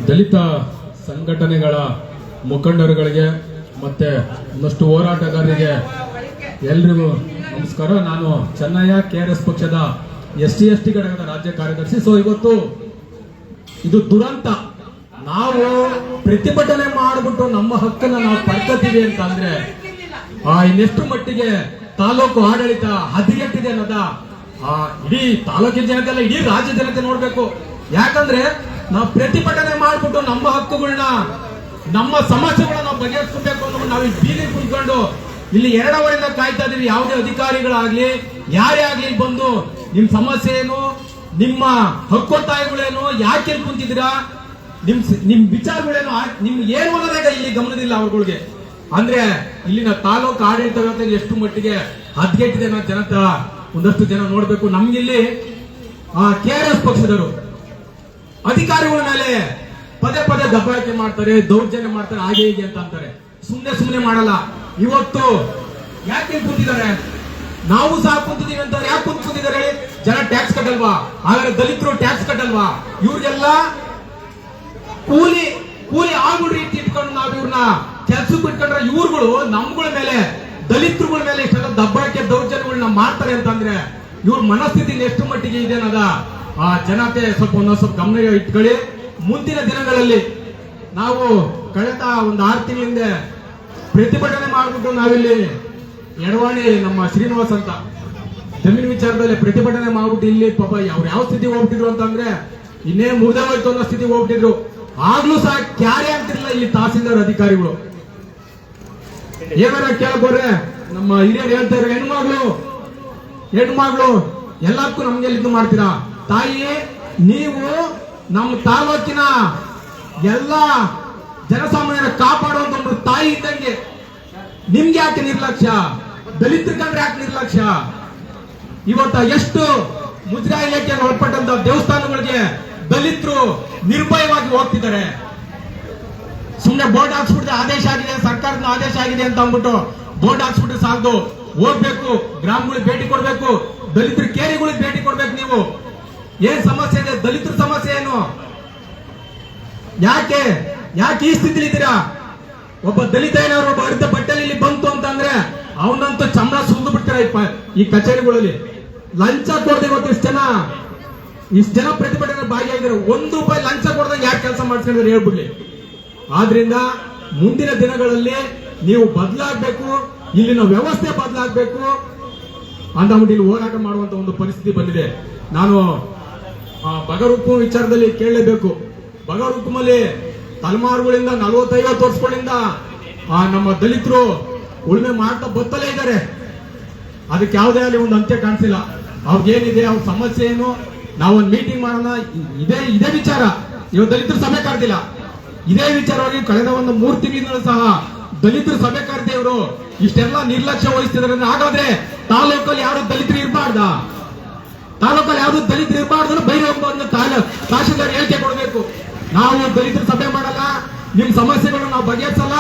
ದಲಿತ ಸಂಘಟನೆಗಳ ಮುಖಂಡರುಗಳಿಗೆ ಮತ್ತೆ ಒಂದಷ್ಟು ಹೋರಾಟಗಾರರಿಗೆ ಎಲ್ರಿಗೂ ನಮಸ್ಕಾರ. ನಾನು ಚೆನ್ನಯ್ಯ, KRS ಪಕ್ಷದ ST ಘಟಕದ ರಾಜ್ಯ ಕಾರ್ಯದರ್ಶಿ. ಇವತ್ತು ಇದು ದುರಂತ. ನಾವು ಪ್ರತಿಭಟನೆ ಮಾಡಿಬಿಟ್ಟು ನಮ್ಮ ಹಕ್ಕನ್ನ ನಾವು ಪಡ್ಕೊತೀವಿ ಅಂತ ಅಂದ್ರೆ ಇನ್ನೆಷ್ಟು ಮಟ್ಟಿಗೆ ತಾಲೂಕು ಆಡಳಿತ ಹದಗೆಟ್ಟಿದೆ ಅನ್ನೋದ ಇಡೀ ತಾಲೂಕಿನ ಜನತೆ ಅಲ್ಲ, ಇಡೀ ರಾಜ್ಯ ಜನತೆ ನೋಡ್ಬೇಕು. ಯಾಕಂದ್ರೆ ನಾವು ಪ್ರತಿಭಟನೆ ಮಾಡ್ಬಿಟ್ಟು ನಮ್ಮ ಹಕ್ಕುಗಳನ್ನ, ನಮ್ಮ ಸಮಸ್ಯೆಗಳನ್ನ ನಾವು ಬಗೆಹರಿಸಬೇಕು ಅನ್ನೋ ನಾವು ಬೀದಿ ಕುಂತ್ಕೊಂಡು ಇಲ್ಲಿ 2 ಅವರಿಂದ ಕಾಯ್ತಾ ಇದೀವಿ. ಯಾವುದೇ ಅಧಿಕಾರಿಗಳಾಗ್ಲಿ ಯಾರೇ ಆಗ್ಲಿ ಬಂದು ನಿಮ್ ಸಮಸ್ಯೆ ಏನು, ನಿಮ್ಮ ಹಕ್ಕೊತ್ತಾಯಗಳೇನು, ಯಾಕೆ ಕುಂತಿದ್ದೀರಾ, ನಿಮ್ ವಿಚಾರಗಳೇನು, ನಿಮ್ಗೆ ಏನು ಅನ್ನೋದಾಗ ಇಲ್ಲಿ ಗಮನದಿಲ್ಲ ಅವ್ರಗಳಿಗೆ. ಅಂದ್ರೆ ಇಲ್ಲಿನ ತಾಲೂಕು ಆಡಳಿತ ವ್ಯವಸ್ಥೆ ಎಷ್ಟು ಮಟ್ಟಿಗೆ ಹದ್ಗೆಟ್ಟಿದೆ ಅನ್ನೋ ಜನತ ಒಂದಷ್ಟು ಜನ ನೋಡ್ಬೇಕು. ನಮ್ಗಿಲ್ಲಿ KRS ಪಕ್ಷದವರು ಅಧಿಕಾರಿಗಳ ಮೇಲೆ ಪದೇ ಪದೇ ದಬ್ಬಾಳಿಕೆ ಮಾಡ್ತಾರೆ, ದೌರ್ಜನ್ಯ ಮಾಡ್ತಾರೆ, ಹಾಗೆ ಹೀಗೆ ಅಂತ ಅಂತಾರೆ. ಸುಮ್ನೆ ಮಾಡಲ್ಲ. ಇವತ್ತು ಯಾಕೆ ಕೂತಿದ್ದಾರೆ? ನಾವು ಸಹ ಕುಂತಿದೀವಿ ಅಂತ ಯಾಕೆ ಕುಂತಿದ್ದಾರೆ? ಜನ ಟ್ಯಾಕ್ಸ್ ಕಟ್ಟಲ್ವಾ? ಹಾಗಾದ್ರೆ ದಲಿತರು ಟ್ಯಾಕ್ಸ್ ಕಟ್ಟಲ್ವಾ? ಇವ್ರಿಗೆಲ್ಲ ಕೂಲಿ ಆಗೋ ರೀತಿ ಇಟ್ಕೊಂಡು ನಾವು ಇವ್ರನ್ನ ಕೆಲ್ಸಕ್ಕೆ ಇಟ್ಕೊಂಡ್ರೆ ಇವ್ರುಗಳು ನಮ್ಗಳ ಮೇಲೆ, ದಲಿತರುಗಳ ಮೇಲೆ ಇಷ್ಟೆಲ್ಲ ದಬ್ಬಾಳಿಕೆ ದೌರ್ಜನ್ಯಗಳನ್ನ ಮಾಡ್ತಾರೆ ಅಂತಂದ್ರೆ ಇವ್ರ ಮನಸ್ಥಿತಿ ಎಷ್ಟು ಮಟ್ಟಿಗೆ ಇದೆ ಅನ್ನೋದ ಜನತೆ ಸ್ವಲ್ಪ ಗಮನ ಇಟ್ಕೊಳ್ಳಿ. ಮುಂದಿನ ದಿನಗಳಲ್ಲಿ ನಾವು ಕಳೆದ ಒಂದು 6 ತಿಂಗಳಿಂದ ಪ್ರತಿಭಟನೆ ಮಾಡಿಬಿಟ್ಟು ನಾವಿಲ್ಲಿ ಎಡವಾಣಿ ನಮ್ಮ ಶ್ರೀನಿವಾಸ್ ಅಂತ ಜಮೀನು ವಿಚಾರದಲ್ಲಿ ಪ್ರತಿಭಟನೆ ಮಾಡ್ಬಿಟ್ಟು ಇಲ್ಲಿ ಪಾಪ ಅವ್ರು ಯಾವ ಸ್ಥಿತಿಗೆ ಹೋಗ್ತಿದ್ರು ಅಂತಂದ್ರೆ ಇನ್ನೇ ಮುಗ್ದೇ ಹೋಯ್ತು ಅನ್ನೋ ಸ್ಥಿತಿಗೆ ಹೋಗ್ತಿದ್ರು. ಆಗ್ಲೂ ಸಹ ಕ್ಯಾರೆ ಆಗ್ತಿರ್ಲಿಲ್ಲ ಇಲ್ಲಿ ತಹಸೀಲ್ದಾರ್ ಅಧಿಕಾರಿಗಳು. ಏನಾರ ಕೇಳ್ಬೋರೆ ನಮ್ಮ ಹಿರಿಯರು ಹೇಳ್ತಾರೆ, ಹೆಣ್ಮಗಳು ಎಲ್ಲಕ್ಕೂ ನಮ್ಗೆ ಇದು ಮಾಡ್ತೀರಾ? ತಾಯಿ, ನೀವು ನಮ್ಮ ತಾಲೂಕಿನ ಎಲ್ಲ ಜನಸಾಮಾನ್ಯರ ಕಾಪಾಡುವಂತ ಒಂದು ತಾಯಿ ಇದ್ದಂಗೆ ನಿಮ್ಗೆ ಯಾಕೆ ನಿರ್ಲಕ್ಷ್ಯ? ದಲಿತರ ಕಂಡ್ರೆ ಯಾಕೆ ನಿರ್ಲಕ್ಷ್ಯ? ಇವತ್ತ ಎಷ್ಟು ಮುಜರಾಯಿ ಇಲಾಖೆಗೆ ಒಳಪಟ್ಟಂತ ದೇವಸ್ಥಾನಗಳಿಗೆ ದಲಿತರು ನಿರ್ಭಯವಾಗಿ ಹೋಗ್ತಿದ್ದಾರೆ. ಸುಮ್ಮನೆ ಬೋರ್ಡ್ ಹಾಕ್ಸ್ಬಿಟ್ಟು ಆದೇಶ ಆಗಿದೆ, ಸರ್ಕಾರದ ಆದೇಶ ಆಗಿದೆ ಅಂತ ಅಂದ್ಬಿಟ್ಟು ಬೋರ್ಡ್ ಹಾಕ್ಸ್ಬಿಟ್ರೆ ಸಾಲದು. ಹೋಗ್ಬೇಕು, ಗ್ರಾಮಗಳಿಗೆ ಭೇಟಿ ಕೊಡ್ಬೇಕು, ದಲಿತರ ಕೇರಿಗಳಿಗೆ ಭೇಟಿ ಕೊಡ್ಬೇಕು. ನೀವು ಏನ್ ಸಮಸ್ಯೆ ಇದೆ? ದಲಿತರ ಸಮಸ್ಯೆ ಏನು? ಯಾಕೆ ಈ ಸ್ಥಿತಿಲಿ ಇದ್ದೀರಾ? ಒಬ್ಬ ದಲಿತ ಏನಾದ್ರು ಒಬ್ಬ ಅರ್ಧ ಬಟ್ಟೆಲಿ ಇಲ್ಲಿ ಬಂತು ಅಂತಂದ್ರೆ ಅವನಂತೂ ಚಮಡ ಸುರಿದು ಬಿಡ್ತಾರೆ ಈ ಕಚೇರಿಗಳಲ್ಲಿ. ಲಂಚ ಕೊಡದೆ ಇವತ್ತು ಇಷ್ಟು ಜನ ಪ್ರತಿಭಟನೆ ಭಾಗಿಯಾಗಿದ್ದಾರೆ. ₹1 ಲಂಚ ಕೊಡದಂಗೆ ಯಾಕೆ ಕೆಲಸ ಮಾಡ್ಸ್ಕೊಂಡ್ರೆ ಹೇಳ್ಬಿಡ್ಲಿ. ಆದ್ರಿಂದ ಮುಂದಿನ ದಿನಗಳಲ್ಲಿ ನೀವು ಬದಲಾಗಬೇಕು, ಇಲ್ಲಿನ ವ್ಯವಸ್ಥೆ ಬದಲಾಗಬೇಕು ಅಂದ್ಬಿಟ್ಟು ಇಲ್ಲಿ ಹೋರಾಟ ಮಾಡುವಂತ ಒಂದು ಪರಿಸ್ಥಿತಿ ಬಂದಿದೆ. ನಾನು ಬಗರುಕು ವಿಚಾರದಲ್ಲಿ ಕೇಳಲೇಬೇಕು. ಬಗರುಕುಮಲ್ಲಿ ತಲೆಮಾರುಗಳಿಂದ 40-50 ವರ್ಷಗಳಿಂದ ನಮ್ಮ ದಲಿತರು ಉಳುಮೆ ಮಾಡ್ತಾ ಬತ್ತಲೇ ಇದ್ದಾರೆ. ಅದಕ್ಕೆ ಯಾವುದೇ ಅಲ್ಲಿ ಒಂದು ಅಂತ್ಯ ಕಾಣಿಸಿಲ್ಲ. ಅವ್ರಿಗೇನಿದೆ, ಅವ್ರ ಸಮಸ್ಯೆ ಏನು, ನಾವೊಂದು ಮೀಟಿಂಗ್ ಮಾಡೋಣ, ಇದೇ ವಿಚಾರ. ಇವತ್ತು ದಲಿತರು ಸಭೆ ಕರೆದಿಲ್ಲ. ಇದೇ ವಿಚಾರವಾಗಿ ಕಳೆದ ಒಂದು 3 ತಿಂಗಳಿಂದಲೂ ಸಹ ದಲಿತರು ಸಭೆ ಕರೆದೇ ಇವರು ಇಷ್ಟೆಲ್ಲ ನಿರ್ಲಕ್ಷ್ಯ ವಹಿಸ್ತಿದ್ದಾರೆ. ಹಾಗಾದ್ರೆ ತಾಲೂಕಲ್ಲಿ ಯಾರು ದಲಿತರು ಇರಬಾರ್ದ? ತಾಲೂಕಲ್ಲಿ ಯಾವ್ದು ದಲಿತರು ಇರಬಾರ್ದು ಬೈರೊಬ್ಬ ತಹಶೀಲ್ದಾರ್ ಹೇಳಿಕೆ ಕೊಡಬೇಕು. ನಾವು ದಲಿತರ ಸಭೆ ಮಾಡಲ್ಲ, ನಿಮ್ ಸಮಸ್ಯೆಗಳನ್ನ ನಾವು ಬಗೆಹರಿಸಲ್ಲ,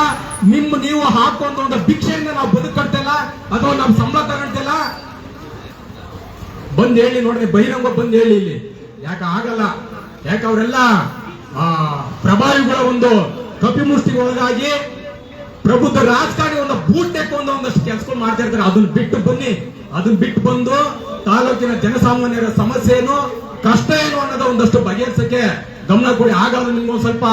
ನೀವು ಹಾಕೊಂಡು ಒಂದು ಭಿಕ್ಷೆಯಿಂದ ನಾವು ಬದುಕಡ್ತಿಲ್ಲ ಅಥವಾ ನಮ್ ಸಂಬಳ ತಗೊಂತಿಲ್ಲ, ಬಂದ್ ಹೇಳಿ ನೋಡ್ರಿ, ಬಹಿರಂಗ ಬಂದ್ ಹೇಳಿ ಇಲ್ಲಿ. ಯಾಕೆ ಆಗಲ್ಲ? ಯಾಕೆ ಅವರೆಲ್ಲ ಪ್ರಭಾವಿಗಳ ಒಂದು ಕಪಿಮುಷ್ಟಿಗೆ ಒಳಗಾಗಿ ಪ್ರಬುದ್ಧ ರಾಜಕಾರಣಿ ಒಂದು ಬೂಟ್ ತೆಕ್ಕೊಂಡು ಒಂದಷ್ಟು ಕೆಲಸಗಳು ಮಾಡ್ತಾ ಇರ್ತಾರೆ. ಅದನ್ನ ಬಿಟ್ಟು ಬಂದು ತಾಲೂಕಿನ ಜನಸಾಮಾನ್ಯರ ಸಮಸ್ಯೆ ಏನು, ಕಷ್ಟ ಏನು ಅನ್ನೋದು ಒಂದಷ್ಟು ಬಗೆಹರಿಸಕ್ಕೆ ಗಮನ ಕೊಡಿ. ಹಾಗಾದ್ರೆ ನಿಮ್ಗೊಂದು ಸ್ವಲ್ಪ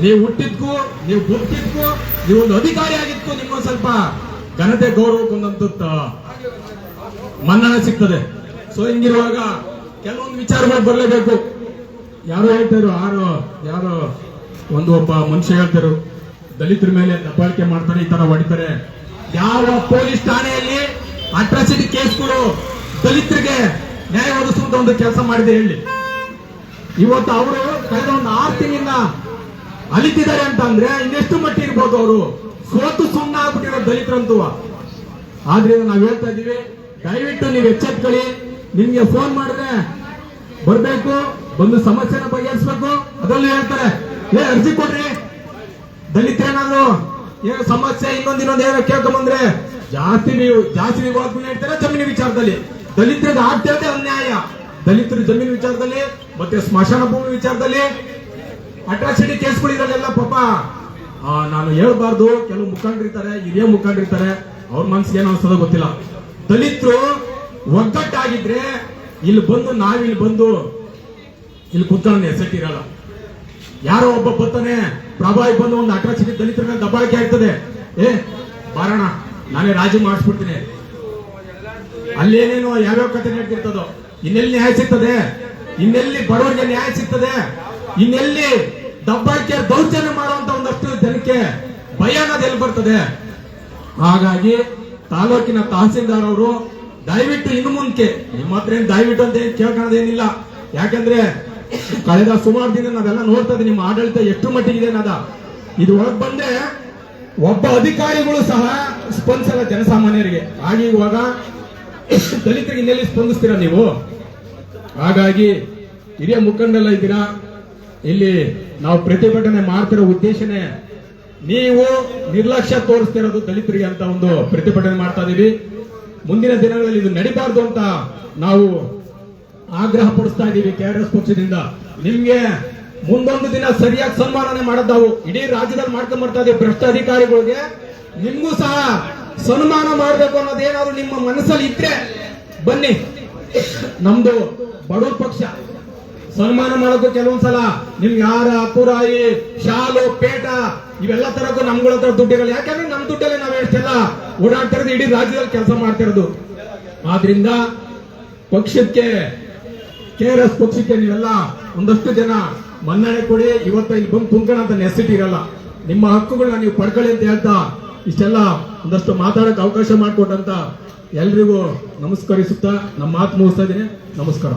ನೀವು ಹುಟ್ಟಿದ್ಕು, ನೀವು ಬದುಕಿದ್ಕು, ನೀವೊಂದು ಅಧಿಕಾರಿ ಆಗಿದ್ಕು ನಿಮ್ಗೊಂದು ಸ್ವಲ್ಪ ಘನತೆ ಗೌರವಕ್ಕೊಂದಂತ ಮನ್ನಣೆ ಸಿಗ್ತದೆ. ಹಿಂಗಿರುವಾಗ ಕೆಲವೊಂದು ವಿಚಾರಗಳು ಬರಲೇಬೇಕು. ಯಾರೋ ಹೇಳ್ತಾರೋ, ಯಾರೋ ಒಬ್ಬ ಮನುಷ್ಯ ಹೇಳ್ತಾರೋ ದಲಿತರ ಮೇಲೆ ದಬ್ಬಾಳಿಕೆ ಮಾಡ್ತಾರೆ, ಈ ತರ ಹೊಡಿತಾರೆ. ಯಾವ ಪೊಲೀಸ್ ಠಾಣೆಯಲ್ಲಿ ಅಟ್ರಾಸಿಟಿ ಕೇಸ್ಗಳು ದಲಿತರಿಗೆ ನ್ಯಾಯ ಒದಗಿಸುವಂತ ಒಂದು ಕೆಲಸ ಮಾಡಿದೆ ಹೇಳಿ? ಇವತ್ತು ಅವರು ಕಳೆದ ಒಂದು 6 ತಿಂಗಳಿಂದ ಅಲಿತಿದ್ದಾರೆ ಅಂತ ಅಂದ್ರೆ ಇನ್ನೆಷ್ಟು ಮಟ್ಟಿ ಇರ್ಬೋದು? ಅವರು ಸೋತು ಸುಣ್ಣ ಆಗ್ಬಿಟ್ಟಿರೋ ದಲಿತರಂತೂ. ಆದ್ರಿಂದ ನಾವ್ ಹೇಳ್ತಾ ಇದೀವಿ, ದಯವಿಟ್ಟು ನೀವು ಎಚ್ಚೆತ್ಕೊಳ್ಳಿ. ನಿಮ್ಗೆ ಫೋನ್ ಮಾಡಿದ್ರೆ ಬರ್ಬೇಕು, ಬಂದು ಸಮಸ್ಯೆನ ಬಗೆಹರಿಸಬೇಕು. ಅದರಲ್ಲೂ ಹೇಳ್ತಾರೆ, ಅರ್ಜಿ ಕೊಡ್ರಿ, ದಲಿತರೇನಾದ್ರು ಏನೋ ಸಮಸ್ಯೆ ಇನ್ನೊಂದು ಏನೋ ಕೇಳ್ಕೊಂಬಂದ್ರೆ ಜಾಸ್ತಿ ವಿವಾದ ಹೇಳ್ತಾರೆ. ಜಮೀನು ವಿಚಾರದಲ್ಲಿ ದಲಿತರಿಗೆ ಆಗ್ತಿರೋದೇ ಅನ್ಯಾಯ. ದಲಿತರು ಜಮೀನು ವಿಚಾರದಲ್ಲಿ ಮತ್ತೆ ಸ್ಮಶಾನ ಭೂಮಿ ವಿಚಾರದಲ್ಲಿ ಅಟ್ರಾಸಿಟಿ ಕೇಸ್ಗಳಿರಲ್ಲ ಪಾಪ. ನಾನು ಹೇಳ್ಬಾರ್ದು, ಕೆಲವು ಮುಖಂಡರಿರ್ತಾರೆ, ಹಿರಿಯ ಮುಖಂಡರಿರ್ತಾರೆ, ಅವ್ರ ಮನ್ಸಿಗೆ ಏನು ಅನ್ಸೋದೋ ಗೊತ್ತಿಲ್ಲ. ದಲಿತರು ಒಗ್ಗಟ್ಟಾಗಿದ್ರೆ ನಾವಿಲ್ಲಿ ಬಂದು ಇಲ್ಲಿ ಕುತ್ಕೊಳ್ಳೋ ನೆಸೆಸಿಟಿ ಇರಲ್ಲ. ಯಾರೋ ಒಬ್ಬ ಬರ್ತಾನೆ ಪ್ರಭಾವಿ ಬಂದು ಒಂದು ಅಟ್ರಾಸಿಟಿ ದಲಿತರ ಮೇಲೆ ದಬ್ಬಾಳಿಕೆ ಆಗ್ತದೆ, ಬಾರಣ ನಾನೇ ರಾಜಿ ಮಾಡಿಸ್ಬಿಡ್ತೀನಿ, ಅಲ್ಲೇನೇನೋ ಯಾವ್ಯಾವ ಕಥೆ ನಡ್ತಿರ್ತದೋ, ಇನ್ನೆಲ್ಲಿ ನ್ಯಾಯ ಸಿಗ್ತದೆ, ಇನ್ನೆಲ್ಲಿ ಬಡವರಿಗೆ ನ್ಯಾಯ ಸಿಗ್ತದೆ, ಇನ್ನೆಲ್ಲಿ ದಬ್ಬಾಳಿಕೆ ದೌರ್ಜನ್ಯ ಮಾಡುವಂತ ಒಂದಷ್ಟು ಜನಕ್ಕೆ ಭಯ ಅನ್ನೋದು ಎಲ್ಲಿ ಬರ್ತದೆ. ಹಾಗಾಗಿ ತಾಲೂಕಿನ ತಹಸೀಲ್ದಾರ್ ಅವರು ದಯವಿಟ್ಟು ಇನ್ನು ಮುಂದೆ ನಿಮ್ಮ ಹತ್ರ ಏನ್ ದಯವಿಟ್ಟು ಅಂತ ಕೇಳ್ಕೊಳ್ಳೋದೇನಿಲ್ಲ. ಯಾಕಂದ್ರೆ ಕಳೆದ ಸುಮಾರು ದಿನ ನಾವೆಲ್ಲ ನೋಡ್ತಾ ಇದ್ದೀವಿ ನಿಮ್ಮ ಆಡಳಿತ ಎಷ್ಟು ಮಟ್ಟಿಗಿದೆ ಅನ್ನೋದ. ಇದು ಒಳಗ್ ಬಂದ್ರೆ ಒಬ್ಬ ಅಧಿಕಾರಿಗಳು ಸಹ ಸ್ಪಂದಿಸಲ್ಲ ಜನಸಾಮಾನ್ಯರಿಗೆ. ಹಾಗೆ ಇವಾಗ ದಲಿತರಿಗೆ ಇನ್ನೆಲ್ಲಿ ಸ್ಪಂದಿಸ್ತೀರಾ ನೀವು? ಹಾಗಾಗಿ ಹಿರಿಯ ಮುಖಂಡರೆಲ್ಲ ಇದ್ದೀರಾ, ಇಲ್ಲಿ ನಾವು ಪ್ರತಿಭಟನೆ ಮಾಡ್ತಿರೋ ಉದ್ದೇಶನೇ ನೀವು ನಿರ್ಲಕ್ಷ್ಯ ತೋರಿಸ್ತಿರೋದು ದಲಿತರಿಗೆ ಅಂತ ಒಂದು ಪ್ರತಿಭಟನೆ ಮಾಡ್ತಾ ಇದೀವಿ. ಮುಂದಿನ ದಿನಗಳಲ್ಲಿ ಇದು ನಡಿಬಾರ್ದು ಅಂತ ನಾವು ಆಗ್ರಹ ಪಡಿಸ್ತಾ ಇದ್ದೀವಿ. KRS ಪಕ್ಷದಿಂದ ನಿಮ್ಗೆ ಮುಂದೊಂದು ದಿನ ಸರಿಯಾಗಿ ಸನ್ಮಾನನೆ ಮಾಡೋದು ನಾವು ಇಡೀ ರಾಜ್ಯದಲ್ಲಿ ಮಾಡ್ಕೊಂಡ್ ಬರ್ತಾ ಇದೀವಿ. ಭ್ರಷ್ಟ ಅಧಿಕಾರಿಗಳಿಗೆ ನಿಮ್ಗೂ ಸಹ ಸನ್ಮಾನ ಮಾಡಬೇಕು ಅನ್ನೋದೇನಾದ್ರು ನಿಮ್ಮ ಮನಸ್ಸಲ್ಲಿ ಇದ್ರೆ ಬನ್ನಿ. ನಮ್ದು ಬಡವ್ರ ಪಕ್ಷ, ಸನ್ಮಾನ ಮಾಡೋದು ಕೆಲವೊಂದ್ಸಲ ನಿಮ್ಗೆ ಯಾರ ತುರಾಯಿ ಶಾಲು ಪೇಟ ಇವೆಲ್ಲ ತರಕ್ಕೂ ನಮ್ಗಳ ಹತ್ರ ದುಡ್ಡುಗಳು, ಯಾಕಂದ್ರೆ ನಮ್ ದುಡ್ಡಲ್ಲಿ ನಾವ್ ಎಷ್ಟೆಲ್ಲ ಓಡಾಡ್ತಿರೋದು, ಇಡೀ ರಾಜ್ಯದಲ್ಲಿ ಕೆಲಸ ಮಾಡ್ತಿರೋದು. ಆದ್ರಿಂದ ಪಕ್ಷಕ್ಕೆ KRS ಪಕ್ಷಕ್ಕೆ ನೀವೆಲ್ಲ ಒಂದಷ್ಟು ಜನ ಮನ್ನಣೆ ಕೊಡಿ. ಇವತ್ತು ಇಲ್ಲಿ ಬಂದು ತುಂಬ್ಕೊಳ್ಳೋ ನೆಸಿಟಿ ಇರಲ್ಲ, ನಿಮ್ಮ ಹಕ್ಕುಗಳನ್ನ ನೀವು ಪಡ್ಕೊಳ್ಳಿ ಅಂತ ಹೇಳ್ತಾ ಇಷ್ಟೆಲ್ಲ ಒಂದಷ್ಟು ಮಾತಾಡಕ್ಕೆ ಅವಕಾಶ ಮಾಡಿಕೊಟ್ಟಂತ ಎಲ್ರಿಗೂ ನಮಸ್ಕರಿಸುತ್ತಾ ನಮ್ಮ ಮಾತು ಮುಗಿಸ್ತಾ ಇದ್ದೀನಿ. ನಮಸ್ಕಾರ.